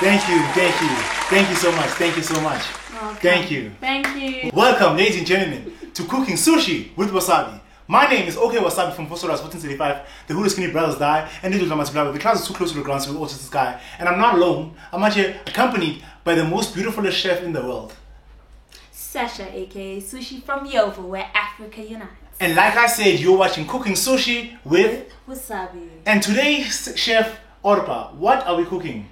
Thank you. Thank you so much. Thank you so much. Welcome. Thank you. Thank you. Welcome, ladies and gentlemen, to Cooking Sushi with Wasabi. My name is OK Wasabi from Foster 1435, the Hulu Skinny Brothers Die, and Little Lamas Flower. The clouds are too close to the ground, so we all to the sky. And I'm not alone. I'm actually accompanied by the most beautiful chef in the world. Sasha, aka Sushi from Yovo, where Africa unites. And like I said, you're watching Cooking Sushi with Wasabi. And today's chef, Orpa, what are we cooking?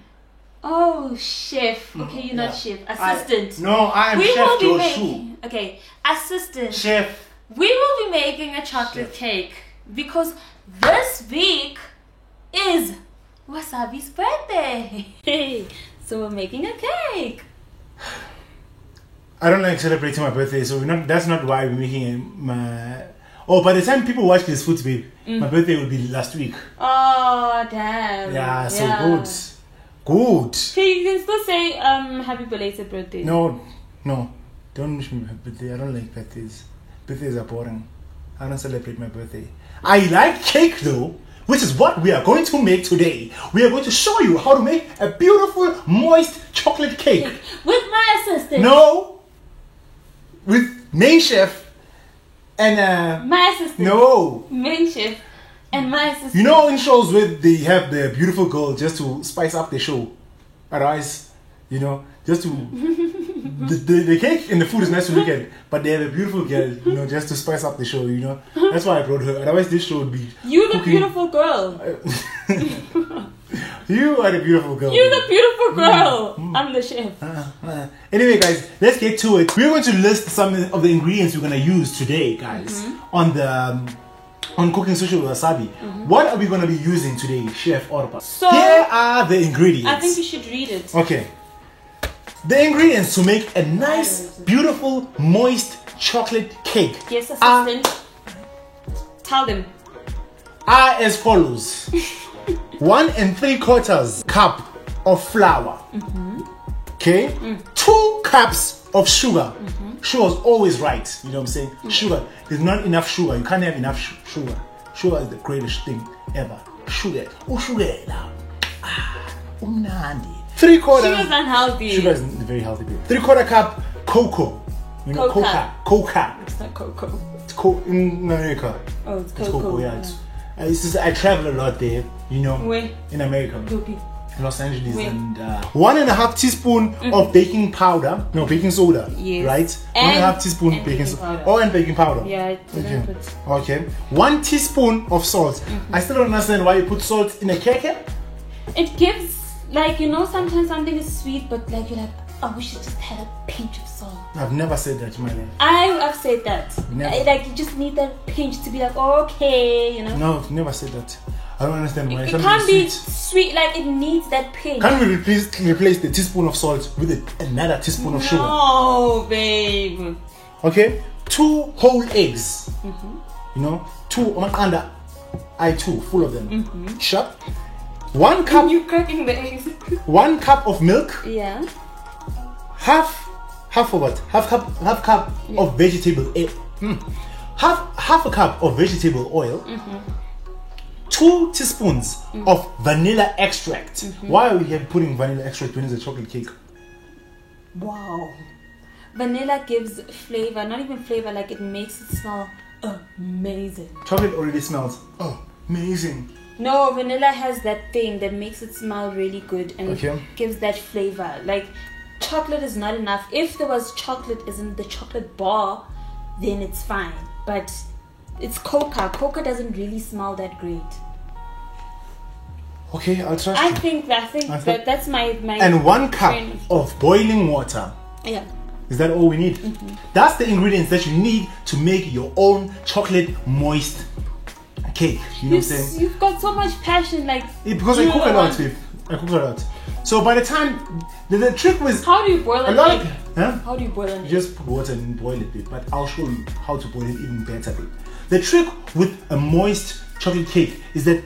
Oh, chef. Okay, you're not chef. Assistant. I am Chef Joshua. Okay, assistant. Chef. We will be making a chocolate cake because this week is Wasabi's birthday. So we're making a cake. I don't like celebrating my birthday, so that's not why we're making my... Oh, by the time people watch this food, babe, my birthday will be last week. Oh, damn. Yeah, so good. Good. Okay, you can still say happy belated birthday. No. Don't wish me happy birthday. I don't like birthdays. Birthdays are boring. I don't celebrate my birthday. I like cake though, which is what we are going to make today. We are going to show you how to make a beautiful, moist chocolate cake. With my assistant. No. With main chef and my assistant. No. Main chef and my assistant. You know in shows where they have the beautiful girl just to spice up the show. Otherwise, just to... the cake and the food is nice to look at, but they have a beautiful girl, just to spice up the show, That's why I brought her. Otherwise, this show would be... You the beautiful girl. You are the beautiful girl. You the beautiful girl. I'm the chef. Anyway, guys, let's get to it. We're going to list some of the ingredients we're going to use today, guys, on Cooking Sushi with Wasabi. What are we going to be using today, Chef Orpa? So, here are the ingredients. I think you should read it. Okay. The ingredients to make a nice, beautiful, moist chocolate cake. Yes, assistant. Tell them. Are as follows. 1 3/4 cup of flour. Okay? 2 cups of sugar. Sugar is always right. You know what I'm saying? Sugar. There's not enough sugar. You can't have enough sugar. Sugar is the greatest thing ever. Sugar. Oh, sugar. Umnandi. 3/4. Sugar is unhealthy. Sugar is very healthy. 3/4 cup cocoa. Coca. It's not cocoa. It's in America. Oh, it's cocoa. It's cocoa, yeah. It's just, I travel a lot there, Where? in America. Doopy. Los Angeles. Where? And 1.5 teaspoon of baking powder. No, baking soda. Yes. Right? And 1.5 teaspoon and baking baking soda. powder. Oh, and baking powder. Yeah, I didn't Okay. put... Okay. 1 teaspoon of salt. I still don't understand why you put salt in a cake. It gives, sometimes something is sweet, but you're like, oh, we should just have a pinch of salt. I've never said that in my life. I've said that. Never. You just need that pinch to be like, okay, No, I've never said that. I don't understand why. It Something can't be sweet. sweet, it needs that pinch. Can we replace the teaspoon of salt with another teaspoon of sugar? No, babe. Okay, 2 whole eggs. 2 under I2, full of them. Shut. 1 cup. You cracking the eggs? 1 cup of milk. Yeah. Half of what? Half cup of vegetable oil. Half a cup of vegetable oil. 2 teaspoons of vanilla extract. Why are we here putting vanilla extract when it's a chocolate cake? Wow. Vanilla gives flavor, not even flavor, it makes it smell amazing. Chocolate already smells amazing. No, vanilla has that thing that makes it smell really good and gives that flavor. Chocolate is not enough. If there was chocolate as in the chocolate bar, then it's fine. But it's coca. Coca doesn't really smell that great. Okay, I'll trust you. I think that's my And 1 cup of boiling water. Yeah. Is that all we need? That's the ingredients that you need to make your own chocolate moist cake. You know what I'm saying? You've got so much passion, because I cook a lot, babe. I cook a lot. So by the time the trick was how do you boil an egg? How do you boil an egg? You just put water and boil it, babe. But I'll show you how to boil it even better, babe. The trick with a moist chocolate cake is that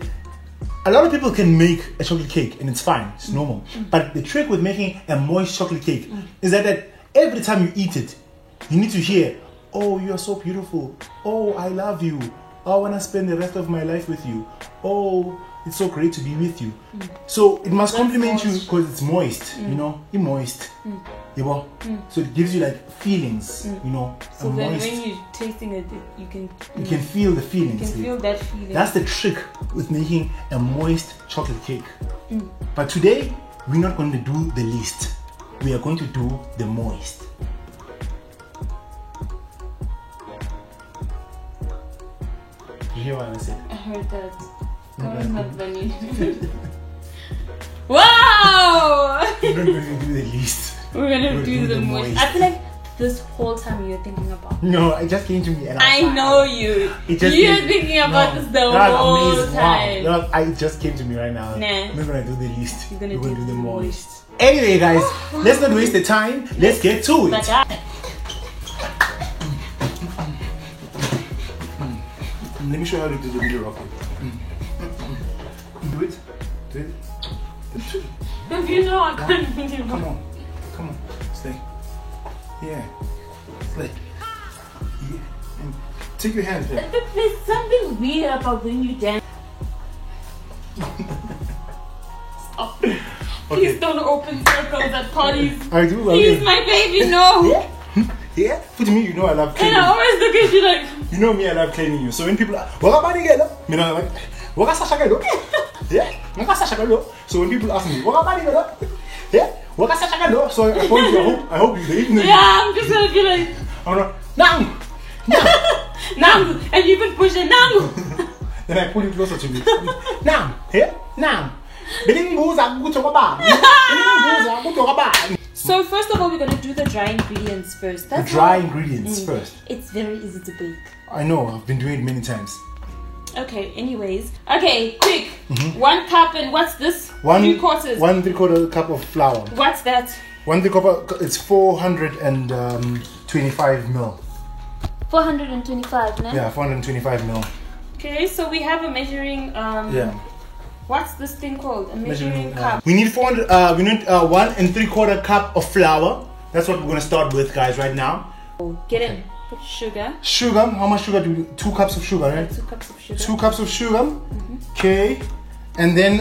a lot of people can make a chocolate cake and it's fine, it's normal. But the trick with making a moist chocolate cake is that every time you eat it, you need to hear, oh, you are so beautiful. Oh, I love you. I want to spend the rest of my life with you. Oh, it's so great to be with you. So it must compliment you because it's moist, you know, it's moist. So it gives you like feelings, you know. So then when you're tasting it, you can feel the feelings. You can feel that feeling. That's the trick with making a moist chocolate cake. But today we're not going to do the least. We are going to do the moist. Did you hear what I said? I heard that. That was not funny. Wow! We're not going to do the least. We're gonna do the moist. I feel like this whole time you're thinking about. No, it just came to me. And I know you. You're thinking about this the whole time. Wow. It just came to me right now. Nah. We're gonna do the least. We're gonna do the moist. Anyway, guys, let's not waste the time. Let's get to it. Let me show you how to do the middle rocket. Do it. Do it. If you know I can't make it. Come on. Come on. Stay. Yeah. Stay. Yeah. And take your hand here. There's something weird about when you dance. Stop. Okay. Please don't open circles at parties. I do. Please, my baby, no. Yeah. Yeah. For me, you know I love cleaning. And I always look at you like. You know me, I love cleaning you. So when people are, you know, like, yeah. So when people ask me, yeah. So I hope you even. Yeah, I'm just gonna be like. I'm not. Nang. Nang. And you even push it. Nang. Then I pull you closer to me. Nang. Yeah. Nang. So first of all, we're gonna do the dry ingredients first. That's the dry ingredients first. It's very easy to bake. I know, I've been doing it many times. Okay, anyways. Okay, quick. 1 cup and what's this? 3 quarters. 1 3/4 cup of flour. What's that? 1 3/4, it's 425 ml. 425, no? Yeah, 425 ml. Okay, so we have a measuring yeah. What's this thing called? A measuring cup. We need 1 3/4 cup of flour. That's what we're gonna start with, guys, right now. Get in. Put sugar. Sugar. How much sugar do we? 2 cups of sugar, right? 2 cups of sugar. 2 cups of sugar. Okay. And then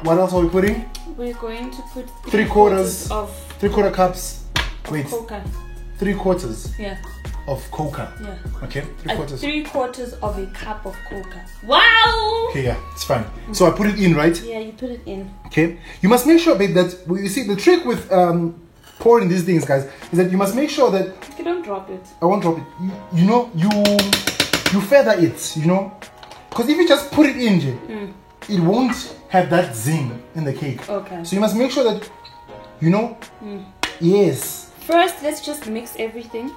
what else are we putting? We're going to put 3/4 of 3/4 cups. Wait. Coca. 3/4. Yeah. Of coca. Yeah. Okay. 3/4. 3/4 of a cup of coca. Wow. Okay, yeah, it's fine. So I put it in, right? Yeah, you put it in. Okay. You must make sure, babe, that you see the trick with pouring these things, guys, is that you must make sure that you don't drop it. I won't drop it. You know, you feather it. You know, because if you just put it in, it won't have that zing in the cake. Okay. So you must make sure that, you know, yes. First, let's just mix everything.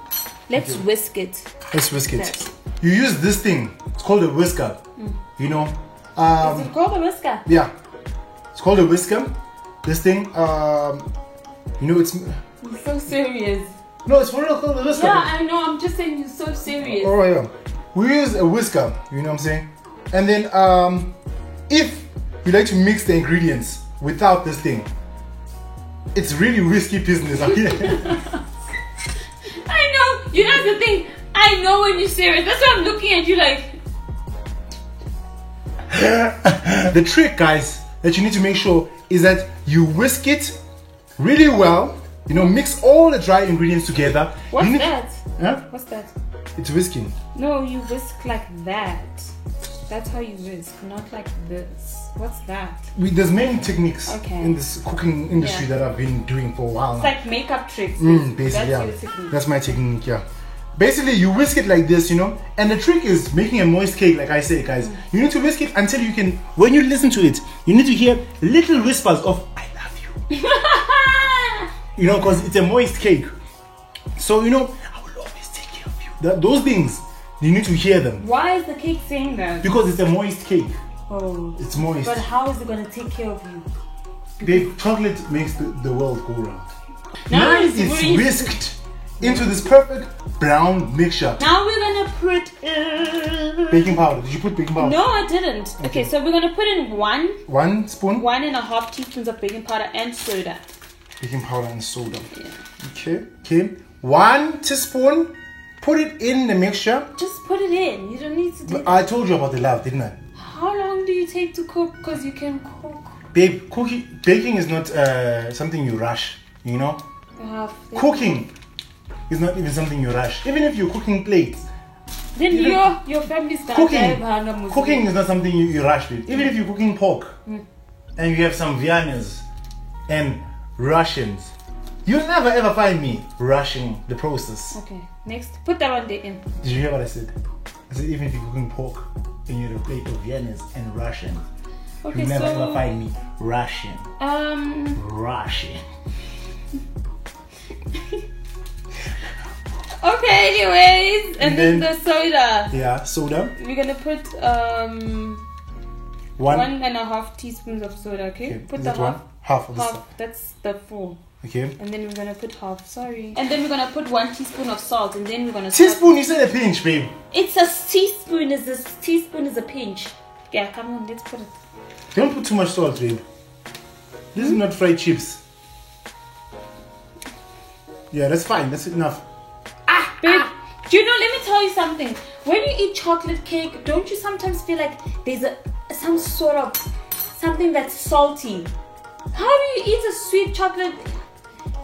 Let's whisk it. Let's whisk it. You use this thing. It's called a whisker. You know. Is it called a whisker? Yeah. It's called a whisker. This thing. You know, it's. You're so serious. No, it's for real called a whisker. Yeah, I know. I'm just saying you're so serious. Oh yeah. We use a whisker. You know what I'm saying? And then if you like to mix the ingredients without this thing, it's really risky business out here. I know. You know the thing. I know when you're serious. That's why I'm looking at you like. The trick, guys, that you need to make sure is that you whisk it really well. You know, mix all the dry ingredients together. What's that? Huh? What's that? It's whisking. No, you whisk like that. That's how you whisk, not like this. What's that? There's many techniques in this cooking industry that I've been doing for a while now. It's like makeup tricks. Basically, that's yeah. your technique. That's my technique, yeah. Basically, you whisk it like this, you know. And the trick is making a moist cake, like I say, guys. You need to whisk it until you can, when you listen to it, you need to hear little whispers of, I love you. You know, because it's a moist cake. So, you know, I will always take care of you. Those things, you need to hear them. Why is the cake saying that? Because it's a moist cake. Oh. It's moist. But how is it going to take care of you? Babe, chocolate makes the world go round. Now it's whisked into this perfect brown mixture. Now we're going to put... baking powder. Did you put baking powder? No, I didn't. Okay, so we're going to put in 1 spoon? 1.5 teaspoons of baking powder and soda. Baking powder and soda. Yeah. Okay. 1 teaspoon. Put it in the mixture. Just put it in. You don't need to do I told you about the love, didn't I? How long do you you take to cook? Because you can cook. Babe, baking is not something you rush, you know? Cooking is not even something you rush. Even if you're cooking plates. Then your family's cooking is not something you rush with. Even if you're cooking pork and you have some Viennas and Russians, you'll never ever find me rushing the process. Okay, next. Put that one there in. Did you hear what I said? I said even if you're cooking pork and you have a plate of Viennas and Russians, you'll never ever find me rushing. Rushing. Okay, anyways, and then the soda. Yeah, soda. We're gonna put 1.5 teaspoons of soda. Okay, put the half of the that's the full. Okay. And then we're gonna put half. Sorry. And then we're gonna put 1 teaspoon of salt, and then we're gonna. Teaspoon? You said a pinch, babe. It's a teaspoon. Teaspoon is a pinch. Yeah, come on, let's put it. Don't put too much salt, babe. This is not fried chips. Yeah, that's fine. That's enough. Babe, do you know, let me tell you something. When you eat chocolate cake, don't you sometimes feel like there's some sort of something that's salty? How do you eat a sweet chocolate?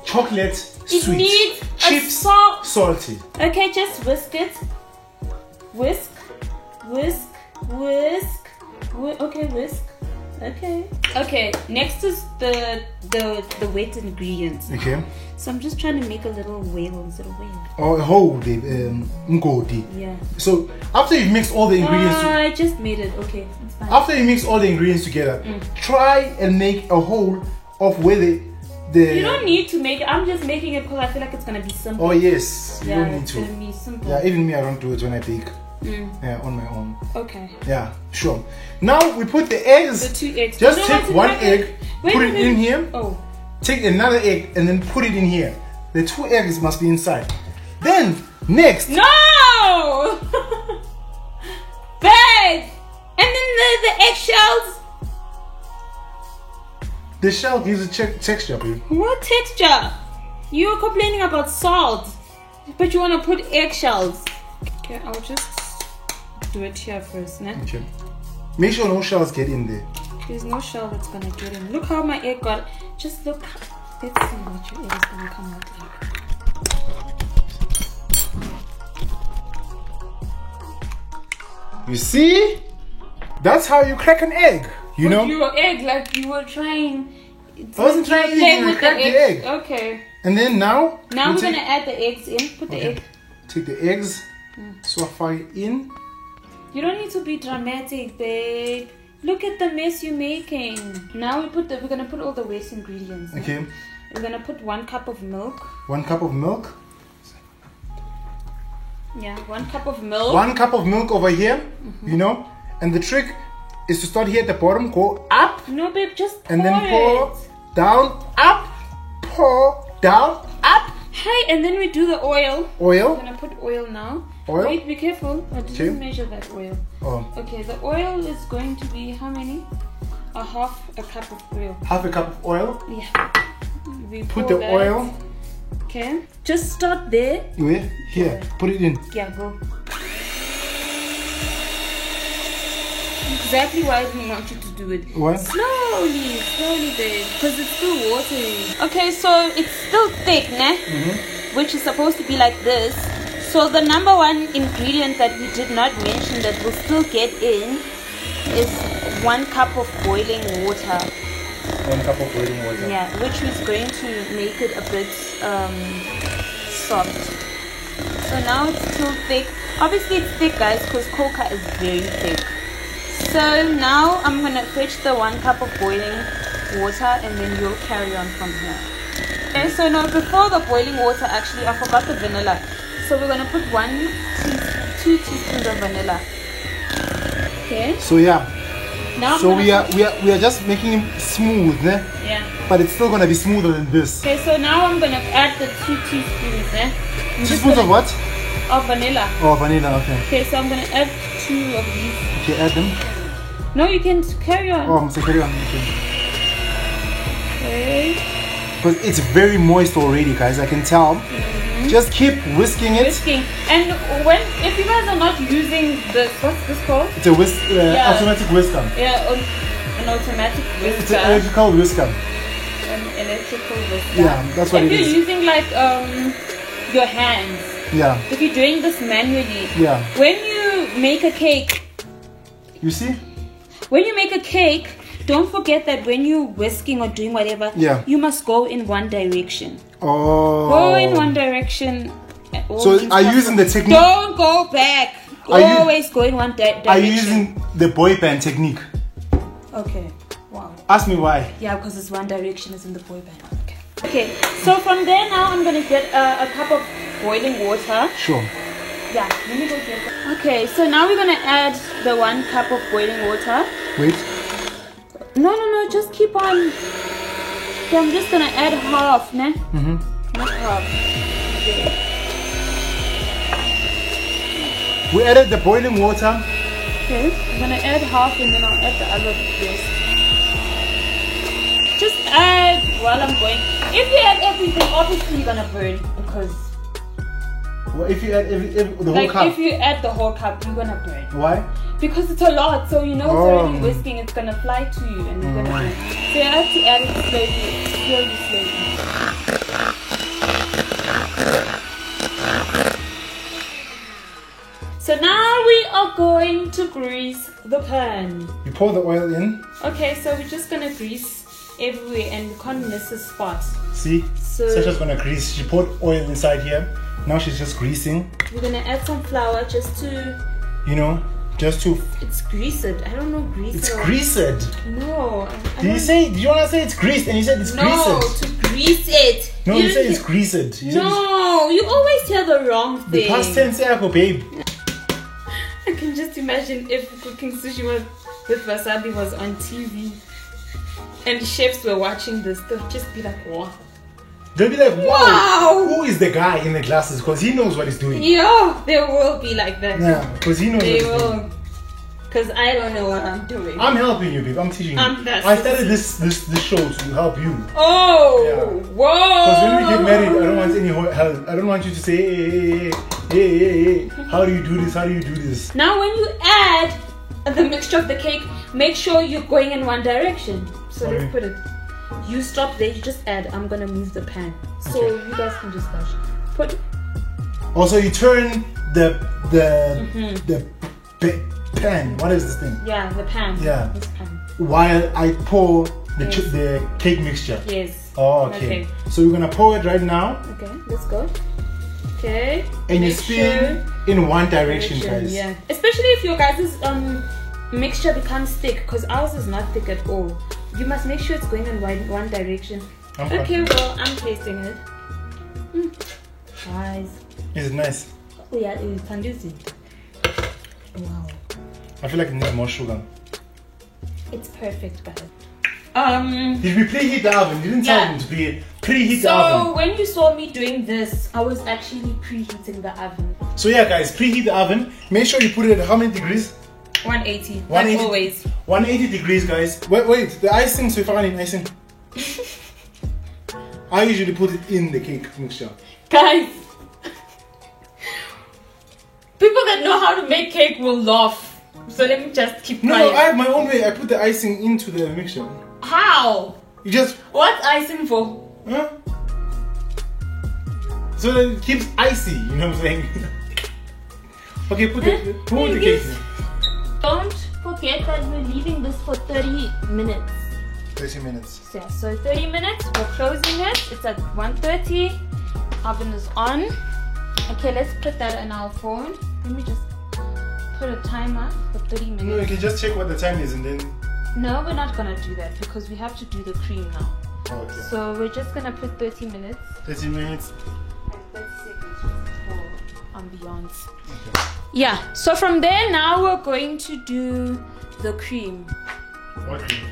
Chocolate, it sweet. Needs chips, salty. Okay, just whisk it. Whisk. Okay, whisk. Okay, next is the wet ingredients. Okay. So I'm just trying to make a little whale. Is it a whale? Oh, a whole ngodi. Yeah. So after you've mixed all the ingredients, I just made it. Okay, it's fine. After you mix all the ingredients together, try and make a whole of where the. You don't need to make it. I'm just making it because I feel like it's gonna be simple. Oh yes, you don't need to. It's gonna be simple. Yeah, even me, I don't do it when I bake. Yeah, on my own. Okay. Yeah, sure. Now we put the eggs. The 2 eggs. Just take one egg, put it in here. Oh. Take another egg and then put it in here. The 2 eggs must be inside. Then next. No. Babe. And then the eggshells. The shell gives a texture, babe. What texture? You were complaining about salt, but you want to put eggshells. Okay, I'll just do it here first, né? Okay. Make sure no shells get in there. There's no shell that's gonna get in. Look how my egg got. Just look. Let's see what your egg is gonna come out like. You see? That's how you crack an egg. You know? Your egg, like you were trying. I wasn't trying to crack the egg. Okay. And then now we're gonna add the eggs in. Put the egg. Take the eggs. Swap it in. You don't need to be dramatic, babe. Look at the mess you're making. Now we're gonna put all the waste ingredients. Okay. We're gonna put 1 cup of milk. 1 cup of milk. Yeah, 1 cup of milk. 1 cup of milk over here. You know, and the trick is to start here at the bottom, go up. No, babe, just pour and then pour it. Down, up, pour down, up. Hey, and then we do the oil. Oil. I'm gonna put oil now. Oil. Wait, be careful. I didn't measure that oil. Oh. Okay, the oil is going to be how many? Half a cup of oil. Half a cup of oil. Yeah. We put the oil. Okay. Just start there. Where? Here. Put it in. Yeah, go. Exactly why I didn't want you to do it. What? Slowly, babe. Because it's still watery. Okay, so it's still thick, né? Which is supposed to be like this. So the number 1 ingredient that we did not mention that will still get in is 1 cup of boiling water. 1 cup of boiling water. Yeah, which is going to make it a bit soft. So now it's still thick. Obviously it's thick, guys, because coca is very thick. So now I'm gonna fetch the 1 cup of boiling water, and then you'll carry on from here. Okay, so now before the boiling water, actually I forgot the vanilla. So we're gonna put 2 teaspoons of vanilla. Okay. So yeah. Now so we are just making it smooth, né? Yeah. But it's still gonna be smoother than this. Okay, so now I'm gonna add the 2 teaspoons, né? Teaspoons of what? Of vanilla. Oh, vanilla. Okay. Okay, so I'm gonna add 2 of these. Okay, add them. No, you can carry on. Oh, I'm saying carry on. Okay. Because it's very moist already, guys. I can tell. Just keep whisking it. And if you guys are not using this, what's this called? It's a automatic whisker. Yeah, an automatic whisker. It's an electrical whisker. An electrical whisker. Yeah, that's what it is. If you're using like your hands. Yeah. If you're doing this manually. Yeah. When you make a cake. You see? When you make a cake, don't forget that when you're whisking or doing whatever, you must go in one direction. Oh. Go in one direction. So are you using the technique? Don't go back. Always go in one direction. Are you using the boy band technique? Okay. Wow. Ask me why. Yeah, because it's one direction is in the boy band. Okay. So from there now I'm gonna get a cup of boiling water. Sure. Yeah, let me go get it. Okay, so now we're gonna add the 1 cup of boiling water. Wait. No, just keep on. Okay, I'm just gonna add half, ne? Not half. Okay. We added the boiling water. Okay, I'm gonna add half and then I'll add the other rest. Just add while I'm going. If you add everything, obviously you're gonna burn because. Well, if you add the whole cup. If you add the whole cup, you're gonna burn. Why? Because it's a lot, so you know it's already whisking, it's gonna fly to you and you're gonna burn. So you have to add it slowly. So now we are going to grease the pan. You pour the oil in. Okay, so we're just gonna grease everywhere and we can't miss a spot. See? So Sasha's gonna grease. She poured oil inside here. Now she's just greasing. We're gonna add some flour just to... It's greased. I don't know greased. It's greased. No. Did you want to say it's greased and you said it's greased? No, to grease it. No, you said it's greased. No, you always tell the wrong thing. The past tense, babe. I can just imagine if cooking sushi with wasabi was on TV and chefs were watching this, they'll just be like, wow. They'll be like, wow, who is the guy in the glasses? Because he knows what he's doing. Yeah, they will be like that. Yeah, because he knows what he's doing. Because I don't know what I'm doing. I'm helping you, babe. I'm teaching you. I started this show to help you. Oh, yeah. Whoa. Because when we get married, I don't want any help. I don't want you to say, hey. How do you do this? How do you do this? Now when you add the mixture of the cake, make sure you're going in one direction. So let's put it. You stop there, you just add. I'm gonna move the pan. So you guys can just put. Also, you turn the pan. What is this thing? Yeah, the pan. Yeah. This pan. While I pour the cake mixture. Yes. Oh, okay. So we're gonna pour it right now. Okay, let's go. Okay. And you spin in one direction, guys. Yeah. Especially if your guys' mixture becomes thick, because ours is not thick at all. You must make sure it's going in one direction. Okay, well, I'm tasting it. Guys. Is it nice? Oh, yeah, you can do it. Wow. I feel like it needs more sugar. It's perfect, guys. Did we preheat the oven? You didn't tell them to preheat the oven. So when you saw me doing this, I was actually preheating the oven. So yeah, guys, preheat the oven. Make sure you put it at how many degrees? 180. 180. Like always. 180 degrees, guys. Wait, the icing, so if I need icing. I usually put it in the cake mixture. Guys, people that know how to make cake will laugh. So let me just keep quiet. No, I have my own way. I put the icing into the mixture. How? You just... What's icing for? Huh? So that it keeps icy, you know what I'm saying? Okay, put the cake in. Don't forget that we're leaving this for 30 minutes. 30 minutes. Yeah, so 30 minutes, we're closing it. It's at 1:30. Oven is on. Okay, let's put that in our phone. Let me just put a timer for 30 minutes. No, you can just check what the time is and then... No, we're not going to do that because we have to do the cream now. Okay. So we're just going to put 30 minutes. 30 minutes. And 30 seconds for ambiance. Okay. Yeah, so from there now we're going to do the cream. What cream?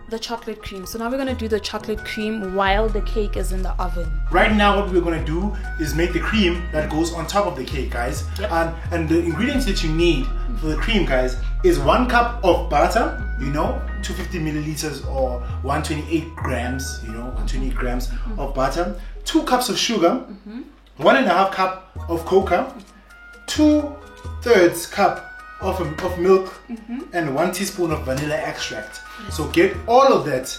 The chocolate cream. So now we're going to do the chocolate cream while the cake is in the oven. Right now what we're going to do is make the cream that goes on top of the cake, guys. Yep. And the ingredients that you need for the cream, guys, is 1 cup of butter, 250 milliliters or 128 grams, 128 grams of butter, 2 cups of sugar, 1.5 cup of cocoa, 2/3 cup of milk, and 1 teaspoon of vanilla extract. So get all of that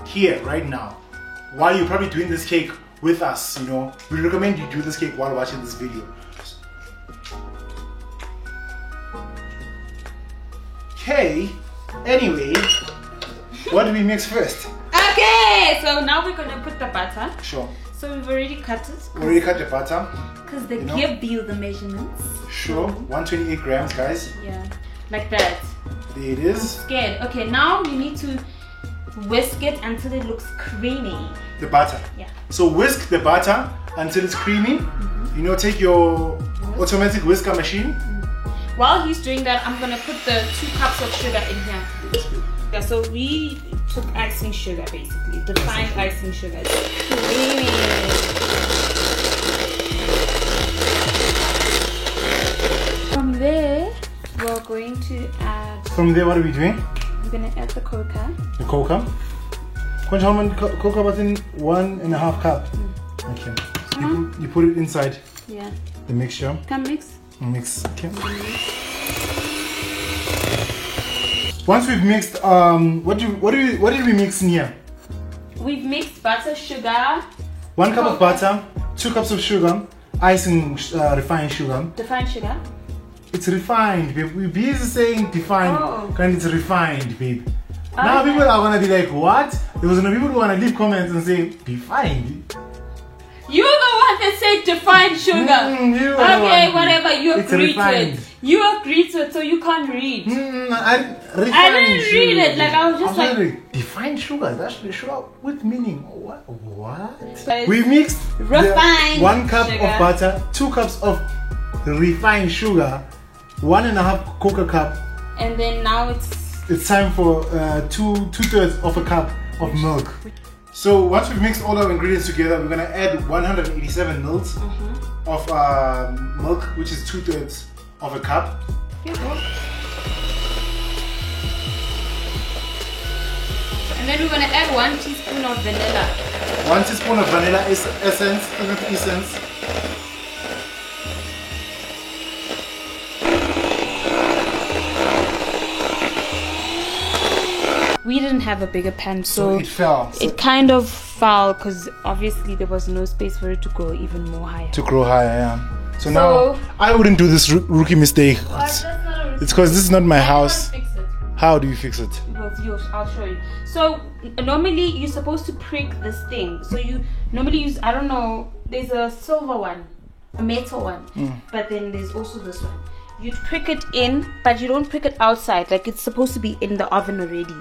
here right now. While you're probably doing this cake with us, you know, we recommend you do this cake while watching this video. Okay, anyway, what do we mix first? Okay, so now we're gonna put the butter. Sure. So we've already cut it. We already cut the butter. Because they give you the measurements. Sure, 128 grams, guys. Yeah, like that. There it is. Scared. Okay, now you need to whisk it until it looks creamy. The butter. Yeah. So whisk the butter until it's creamy. You know, take your automatic whisker machine. While he's doing that, I'm gonna put the 2 cups of sugar in here. Yeah, so we took icing sugar basically, defined icing sugar. Creamy. From there, we're going to add. From there, what are we doing? We're gonna add the cocoa. The cocoa. How many cocoa was in 1.5 cup? Okay. You put it inside. Yeah. The mixture. Come mix. Mix. Okay. Once we've mixed, what did we mix in here? We've mixed butter, sugar. 1 cup of butter, 2 cups of sugar, icing refined sugar. Defined sugar. It's refined, babe. We're busy saying defined, and it's refined, babe. Okay. Now people are gonna be like, what? There was no people who wanna leave comments and say defined. You're the one that said defined sugar. Okay, whatever. You agreed to it. You agreed to it, so you can't read. I didn't read it. Like I was just like defined sugar. That's the sugar with meaning. What? We mixed refined 1 cup sugar. of butter, 2 cups of refined sugar, 1.5 cocoa cup, and then now it's time for 2/3 of a cup of milk. So once we've mixed all our ingredients together, we're gonna add 187 mils of milk, which is 2/3 of a cup. And then we're gonna add 1 teaspoon of vanilla. 1 teaspoon of vanilla essence. We didn't have a bigger pan, so it fell. It kind of fell because obviously there was no space for it to go even more higher. To grow higher, yeah. So now I wouldn't do this rookie mistake. It's because this is not my house. Fix it. How do you fix it? I'll show you. So normally you're supposed to prick this thing. So you normally use, I don't know, there's a silver one, a metal one, but then there's also this one. You prick it in, but you don't prick it outside. Like it's supposed to be in the oven already.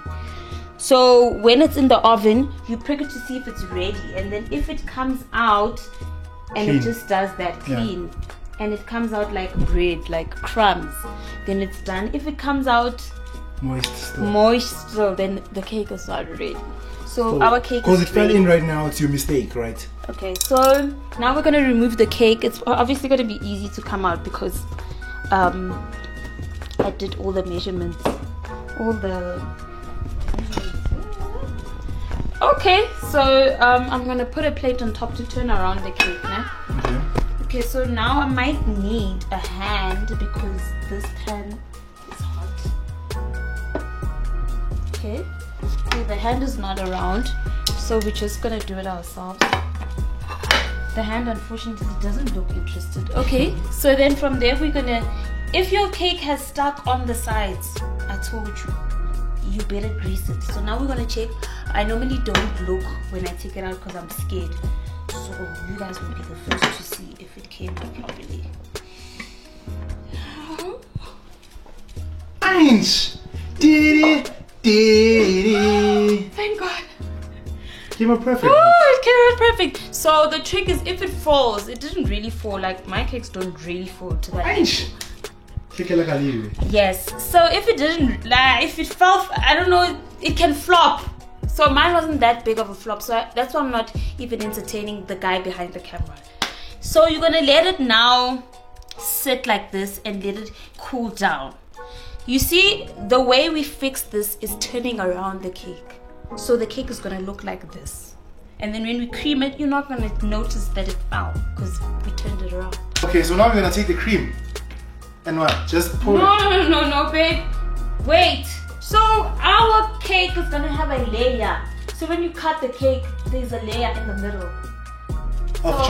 So when it's in the oven, you prick it to see if it's ready, and then if it comes out and clean. It just does that clean, and it comes out like bread, like crumbs, then it's done. If it comes out moist still, then the cake is not ready. So our cake is because it fell in right now, it's your mistake, right? Okay, so now we're gonna remove the cake. It's obviously gonna be easy to come out because I did all the measurements, Okay, so I'm gonna put a plate on top to turn around the cake now. Okay, so now I might need a hand because this pan is hot. Okay, so the hand is not around, so we're just gonna do it ourselves. The hand unfortunately doesn't look interested. Okay, so then from there we're gonna, if your cake has stuck on the sides, I told you better grease it. So now we're gonna check. I normally don't look when I take it out because I'm scared. So you guys will be the first to see if it came out properly. Thank God. Came out perfect. Oh, it came out perfect. So the trick is if it falls, it didn't really fall. Like my cakes don't really fall to that. Yes. So if it didn't, like, if it fell, I don't know, it can flop. So mine wasn't that big of a flop. So that's why I'm not even entertaining the guy behind the camera. So you're gonna let it now sit like this and let it cool down. You see, the way we fix this is turning around the cake. So the cake is gonna look like this. And then when we cream it, you're not gonna notice that it fell because we turned it around. Okay, so now we're gonna take the cream. And what? Just pour it. No, babe. Wait. So our cake is gonna have a layer. So when you cut the cake, there's a layer in the middle. Of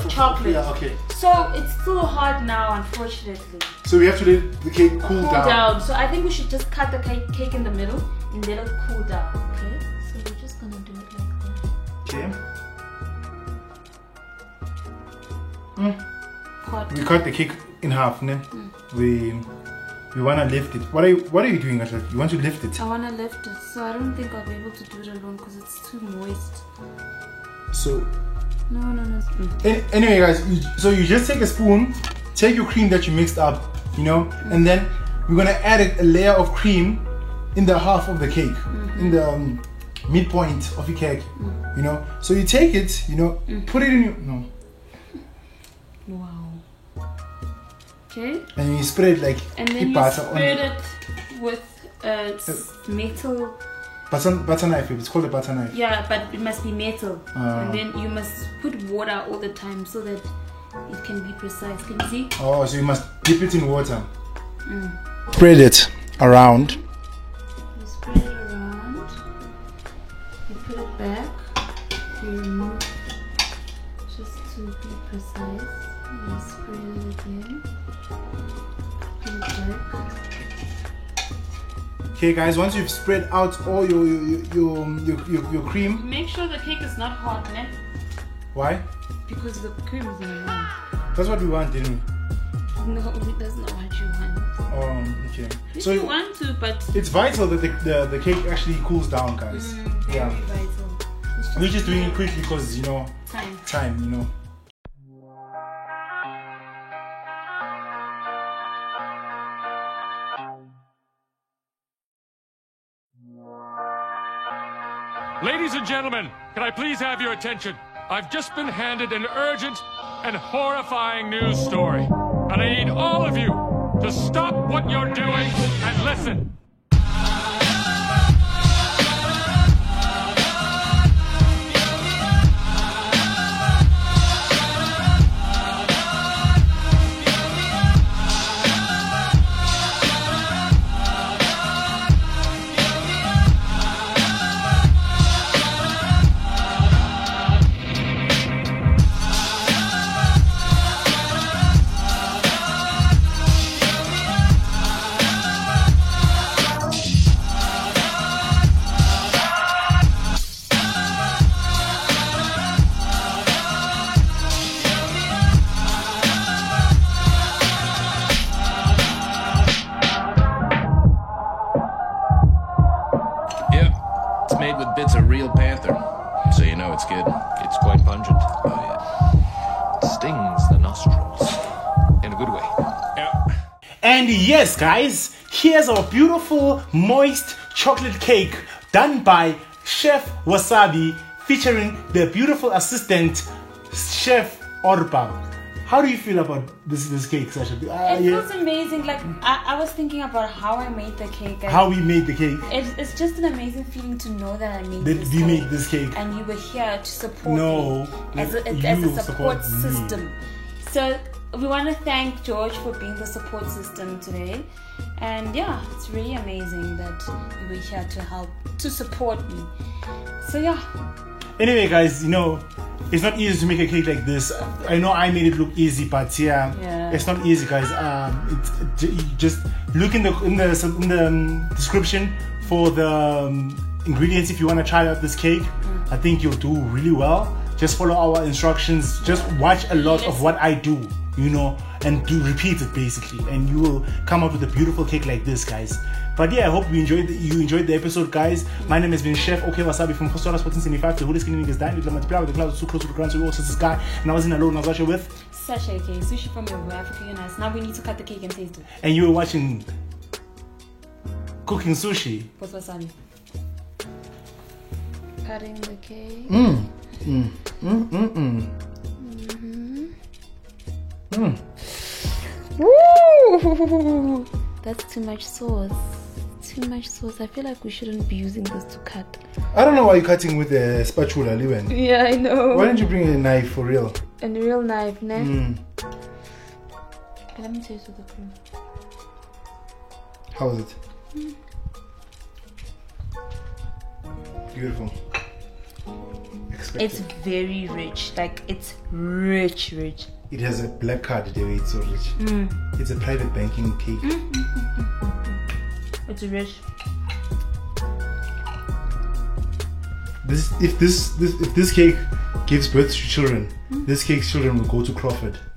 chocolate. Yeah, okay. So it's still hard now, unfortunately. So we have to let the cake cool down. So I think we should just cut the cake in the middle and let it cool down. Okay. So we're just gonna do it like that. Okay. We cut the cake in half, ne? We wanna lift it. What are you doing, Asha? You want to lift it? I wanna lift it, so I don't think I'll be able to do it alone because it's too moist. So no. Anyway, guys, so you just take a spoon, take your cream that you mixed up, you know, and then we're gonna add a layer of cream in the half of the cake, in the midpoint of your cake, you know. So you take it, you know, put it in your Wow. Okay. And you spread it like and then you spread it with metal. Butter knife. It's called a butter knife. Yeah, but it must be metal. And then you must put water all the time so that it can be precise. Can you see? Oh, so you must dip it in water. Spread it around. You spread it around. You put it back. You remove just to be precise. You spread it again. Put it back. Okay, guys. Once you've spread out all your cream, make sure the cake is not hot, ne? Why? Because the cream is not warm. That's what we want, didn't we? No, that's not what you want. Okay. If so you want to, but it's vital that the cake actually cools down, guys. Very vital. We're just doing it quickly because, you know, time, you know. Ladies and gentlemen, can I please have your attention? I've just been handed an urgent and horrifying news story. And I need all of you to stop what you're doing and listen. Made with bits of real panther, so you know it's good. It's quite pungent. Oh yeah, it stings the nostrils in a good way. Yeah. And yes, guys, here's our beautiful moist chocolate cake done by Chef Wasabi, featuring the beautiful assistant Chef Orpa. How do you feel about this cake, Sasha? It feels amazing. Like I was thinking about how I made the cake. How we made the cake. It's just an amazing feeling to know that I made this cake. made this cake. And you were here to support me as a support system. So we want to thank George for being the support system today. And yeah, it's really amazing that you were here to help, to support me. So yeah. Anyway, guys, you know, it's not easy to make a cake like this. I know I made it look easy, but yeah. It's not easy, guys. Just look in the description for the ingredients if you want to try out this cake. I think you'll do really well. Just follow our instructions. Just watch a lot of what I do, you know, and repeat it basically, and you will come up with a beautiful cake like this, guys. But yeah, I hope you enjoyed the episode, guys. My name has been Chef OK Wasabi from Kosora Sporting 75. The hoodie skinny niggas dying. We multiply with the clouds too close to the ground, so we also the sky. And I wasn't alone. I was watching with Sasha AK, sushi from your Africa Unites. Now we need to cut the cake and taste it. And you were watching Cooking Sushi. With Wasabi. Cutting the cake. Woo! That's too much sauce. too much sauce. I feel like we shouldn't be using this to cut. I don't know why you're cutting with a spatula, Liwen. Yeah, I know. Why don't you bring a knife for real? A real knife, ne? Mm. Let me taste the cream. How is it? Beautiful. Expected. It's very rich. Like, it's rich. It has a black card the way it's so rich. It's a private banking cake. It's rich. If this cake gives birth to children, this cake's children will go to Crawford.